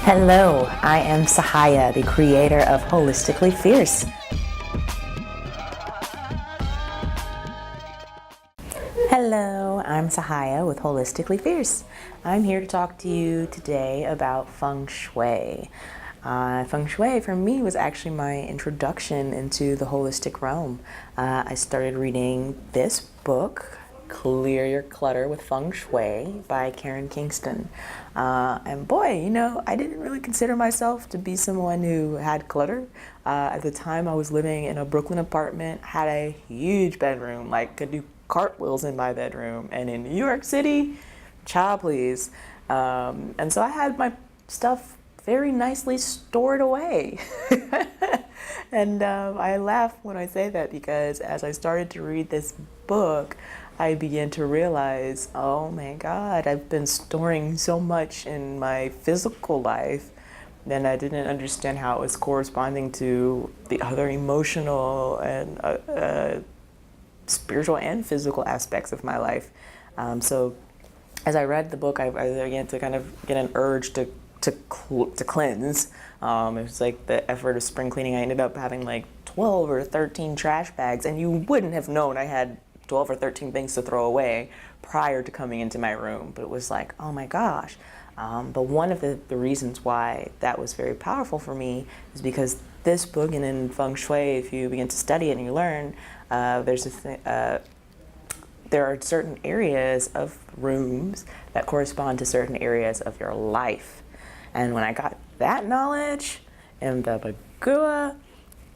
Hello, I am Sahaya, the creator of Holistically Fierce. Hello, I'm Sahaya with Holistically Fierce. I'm here to talk to you today about Feng Shui. Feng Shui for me was actually my introduction into the holistic realm. I started reading this book, Clear Your Clutter with Feng Shui by Karen Kingston. And boy, I didn't really consider myself to be someone who had clutter. At the time, I was living in a Brooklyn apartment, had a huge bedroom, like could do cartwheels in my bedroom. And in New York City, child please. And so I had my stuff very nicely stored away. And I laugh when I say that because as I started to read this book, I began to realize, oh my God, I've been storing so much in my physical life, and I didn't understand how it was corresponding to the other emotional and spiritual and physical aspects of my life. So as I read the book, I began to kind of get an urge to cleanse. It was like the effort of spring cleaning. I ended up having like 12 or 13 trash bags, and you wouldn't have known I had 12 or 13 things to throw away prior to coming into my room. But it was like, oh my gosh. But one of the reasons why that was very powerful for me is because this book, and in Feng Shui, if you begin to study it and you learn, there are certain areas of rooms that correspond to certain areas of your life. And when I got that knowledge in the Bagua,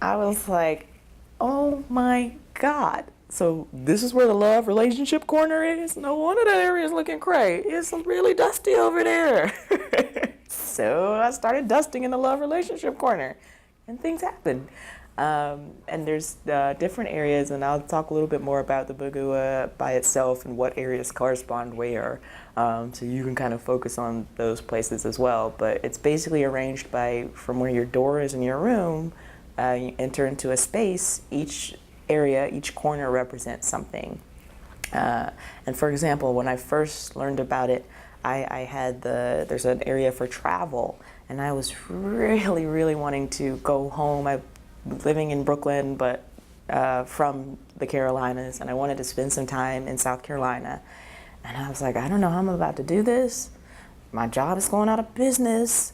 I was like, oh my God. So this is where the love relationship corner is? No wonder that area is looking cray. It's really dusty over there. So I started dusting in the love relationship corner, and things happen. And there's different areas, and I'll talk a little bit more about the Bagua by itself and what areas correspond where, so you can kind of focus on those places as well. But it's basically arranged from where your door is in your room, you enter into a space, each area, each corner represents something. And for example, when I first learned about it, there's an area for travel, and I was really, really wanting to go home. I was living in Brooklyn, but from the Carolinas, and I wanted to spend some time in South Carolina. And I was like, I don't know how I'm about to do this. My job is going out of business.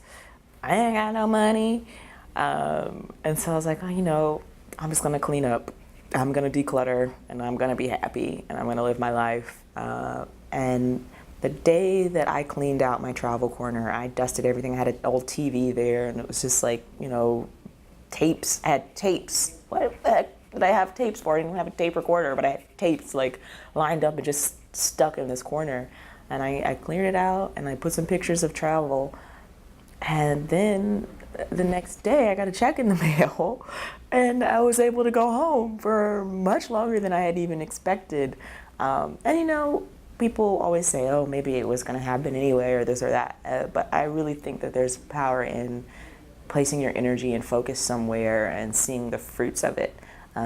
I ain't got no money. And so I was like, oh, I'm just gonna clean up. I'm gonna declutter, and I'm gonna be happy, and I'm gonna live my life. And the day that I cleaned out my travel corner, I dusted everything. I had an old TV there, and it was just like, tapes. I had tapes. What the heck did I have tapes for? I didn't have a tape recorder, but I had tapes like lined up and just stuck in this corner. And I cleared it out, and I put some pictures of travel. And then the next day I got a check in the mail, and I was able to go home for much longer than I had even expected. And people always say, oh, maybe it was going to happen anyway, or this or that. But I really think that there's power in placing your energy and focus somewhere and seeing the fruits of it.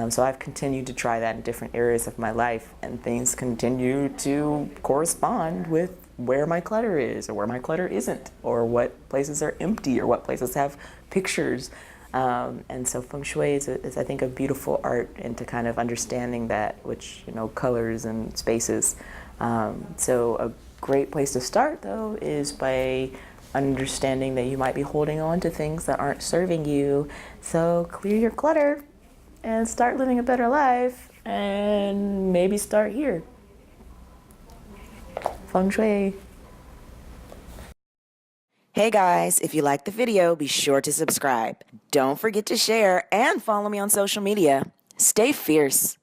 So I've continued to try that in different areas of my life, and things continue to correspond with where my clutter is or where my clutter isn't, or what places are empty or what places have pictures. And so Feng Shui is, I think, a beautiful art into kind of understanding that, which, colors and spaces. So a great place to start, though, is by understanding that you might be holding on to things that aren't serving you. So clear your clutter and start living a better life, and maybe start here. Feng Shui. Hey guys, if you liked the video, be sure to subscribe. Don't forget to share and follow me on social media. Stay fierce.